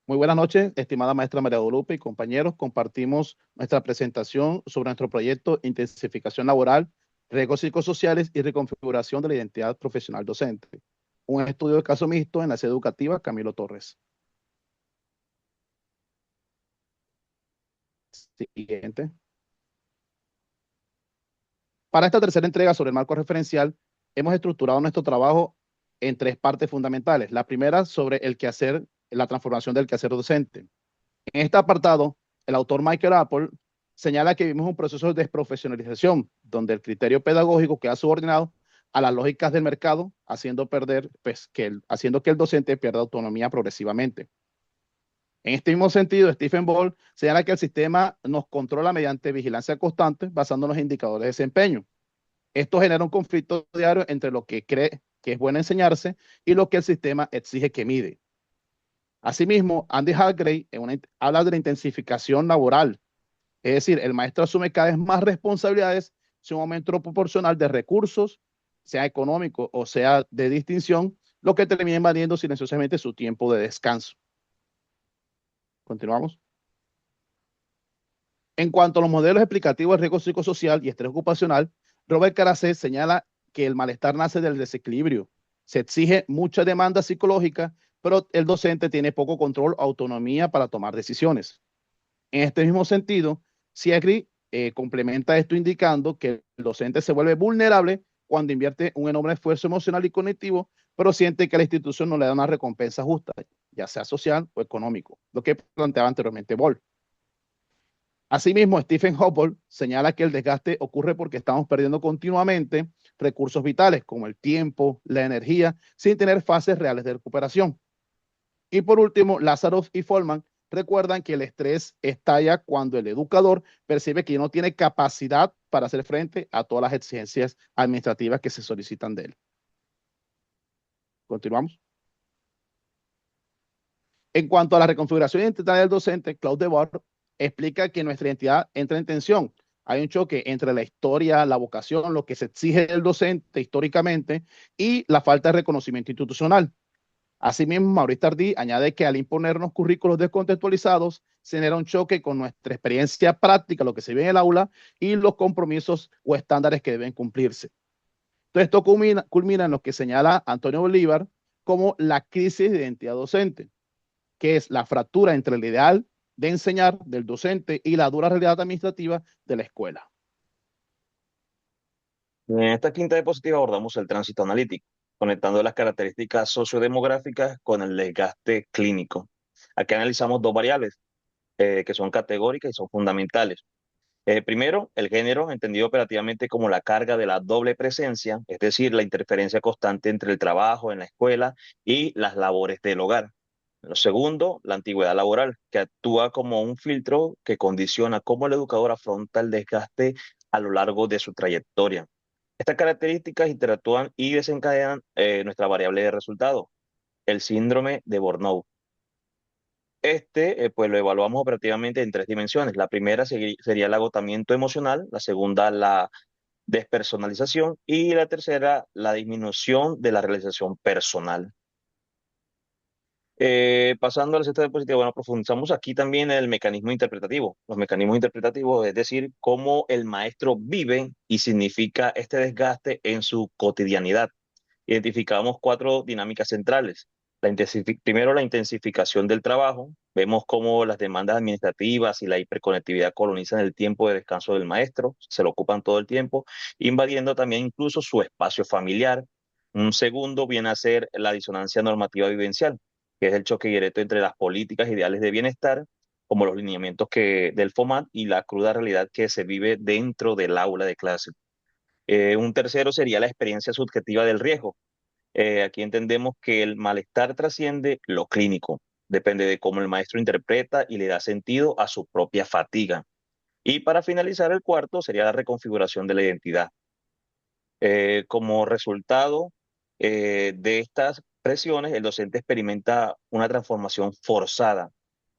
Muy buenas noches, estimada maestra María Guadalupe y compañeros. Compartimos nuestra presentación sobre nuestro proyecto Intensificación Laboral, Riesgos Psicosociales y Reconfiguración de la Identidad Profesional Docente. Un estudio de caso mixto en la sede educativa Camilo Torres. Siguiente. Para esta tercera entrega sobre el marco referencial, hemos estructurado nuestro trabajo en tres partes fundamentales. La primera sobre el quehacer, la transformación del quehacer docente. En este apartado, el autor Michael Apple señala que vivimos un proceso de desprofesionalización, donde el criterio pedagógico queda subordinado a las lógicas del mercado, haciendo que el docente pierda autonomía progresivamente. En este mismo sentido, Stephen Ball señala que el sistema nos controla mediante vigilancia constante, basándonos en indicadores de desempeño. Esto genera un conflicto diario entre lo que cree que es bueno enseñarse y lo que el sistema exige que mide. Asimismo, Andy Hargrave habla de la intensificación laboral, es decir, el maestro asume cada vez más responsabilidades sin un aumento proporcional de recursos, sea económico o sea de distinción, lo que termina invadiendo silenciosamente su tiempo de descanso. Continuamos. En cuanto a los modelos explicativos de riesgo psicosocial y estrés ocupacional, Robert Caracet señala que el malestar nace del desequilibrio. Se exige mucha demanda psicológica, pero el docente tiene poco control o autonomía para tomar decisiones. En este mismo sentido, Siegri complementa esto indicando que el docente se vuelve vulnerable cuando invierte un enorme esfuerzo emocional y cognitivo, pero siente que la institución no le da una recompensa justa, ya sea social o económico, lo que planteaba anteriormente Boll. Asimismo, Stephen Hopple señala que el desgaste ocurre porque estamos perdiendo continuamente recursos vitales como el tiempo, la energía, sin tener fases reales de recuperación. Y por último, Lázaro y Folman recuerdan que el estrés estalla cuando el educador percibe que no tiene capacidad para hacer frente a todas las exigencias administrativas que se solicitan de él. Continuamos. En cuanto a la reconfiguración identitaria del docente, Claude Debord explica que nuestra identidad entra en tensión. Hay un choque entre la historia, la vocación, lo que se exige del docente históricamente y la falta de reconocimiento institucional. Asimismo, Maurice Tardí añade que al imponernos currículos descontextualizados, se genera un choque con nuestra experiencia práctica, lo que se ve en el aula, y los compromisos o estándares que deben cumplirse. Entonces, esto culmina en lo que señala Antonio Bolívar como la crisis de identidad docente, que es la fractura entre el ideal de enseñar del docente y la dura realidad administrativa de la escuela. En esta quinta diapositiva abordamos el tránsito analítico, conectando las características sociodemográficas con el desgaste clínico. Aquí analizamos dos variables que son categóricas y son fundamentales. Primero, el género, entendido operativamente como la carga de la doble presencia, es decir, la interferencia constante entre el trabajo en la escuela y las labores del hogar. Lo segundo, la antigüedad laboral, que actúa como un filtro que condiciona cómo el educador afronta el desgaste a lo largo de su trayectoria. Estas características interactúan y desencadenan nuestra variable de resultado, el síndrome de Burnout. Pues lo evaluamos operativamente en tres dimensiones. La primera sería el agotamiento emocional, la segunda la despersonalización y la tercera la disminución de la realización personal. Pasando a la sexta diapositiva, bueno, profundizamos aquí también en el mecanismo interpretativo. Los mecanismos interpretativos, es decir, cómo el maestro vive y significa este desgaste en su cotidianidad. Identificamos cuatro dinámicas centrales. Primero, la intensificación del trabajo. Vemos cómo las demandas administrativas y la hiperconectividad colonizan el tiempo de descanso del maestro, se lo ocupan todo el tiempo, invadiendo también incluso su espacio familiar. Un segundo viene a ser la disonancia normativa vivencial, que es el choque directo entre las políticas ideales de bienestar, como los lineamientos del FOMAT y la cruda realidad que se vive dentro del aula de clase. Un tercero sería la experiencia subjetiva del riesgo. Aquí entendemos que el malestar trasciende lo clínico, depende de cómo el maestro interpreta y le da sentido a su propia fatiga. Y para finalizar, el cuarto sería la reconfiguración de la identidad. Como resultado de estas presiones, el docente experimenta una transformación forzada,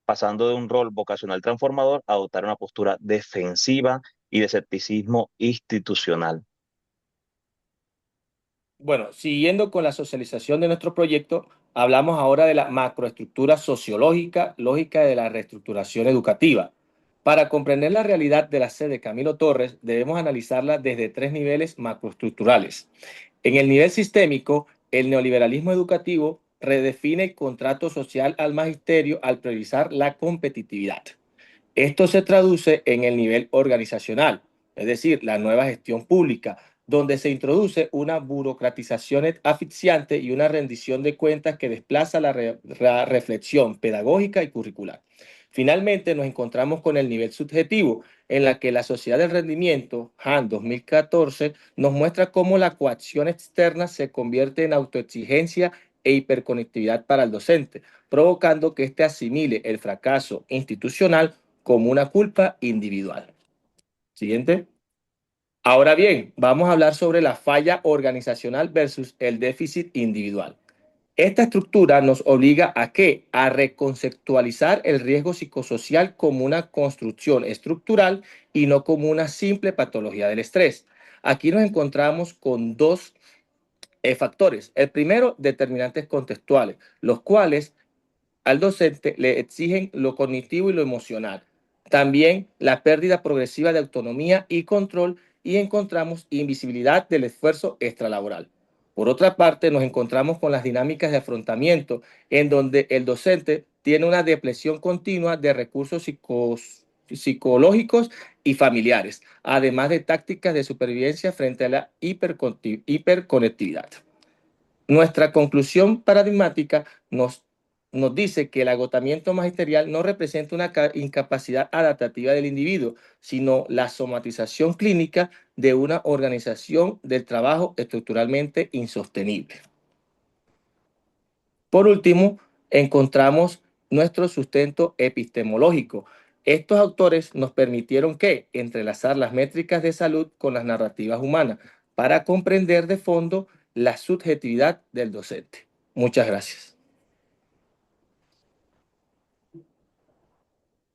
pasando de un rol vocacional transformador a adoptar una postura defensiva y de escepticismo institucional. Bueno, siguiendo con la socialización de nuestro proyecto, Hablamos ahora de la macroestructura sociológica, lógica de la reestructuración educativa. Para comprender la realidad de la sede Camilo Torres, debemos analizarla desde tres niveles macroestructurales. En el nivel sistémico, el neoliberalismo educativo redefine el contrato social al magisterio al priorizar la competitividad. Esto se traduce en el nivel organizacional, es decir, la nueva gestión pública, donde se introduce una burocratización asfixiante y una rendición de cuentas que desplaza la reflexión pedagógica y curricular. Finalmente, nos encontramos con el nivel subjetivo, en la que la sociedad del rendimiento, Han 2014, nos muestra cómo la coacción externa se convierte en autoexigencia e hiperconectividad para el docente, provocando que éste asimile el fracaso institucional como una culpa individual. Siguiente. Ahora bien, vamos a hablar sobre la falla organizacional versus el déficit individual. Esta estructura nos obliga a qué? A reconceptualizar el riesgo psicosocial como una construcción estructural y no como una simple patología del estrés. Aquí nos encontramos con dos factores. El primero, determinantes contextuales, los cuales al docente le exigen lo cognitivo y lo emocional. También la pérdida progresiva de autonomía y control y encontramos invisibilidad del esfuerzo extralaboral. Por otra parte, nos encontramos con las dinámicas de afrontamiento en donde el docente tiene una depresión continua de recursos psicológicos y familiares, además de tácticas de supervivencia frente a la hiperconectividad. Nuestra conclusión paradigmática nos dice que el agotamiento magisterial no representa una incapacidad adaptativa del individuo, sino la somatización clínica de una organización del trabajo estructuralmente insostenible. Por último, encontramos nuestro sustento epistemológico. Estos autores nos permitieron que entrelazar las métricas de salud con las narrativas humanas para comprender de fondo la subjetividad del docente. Muchas gracias.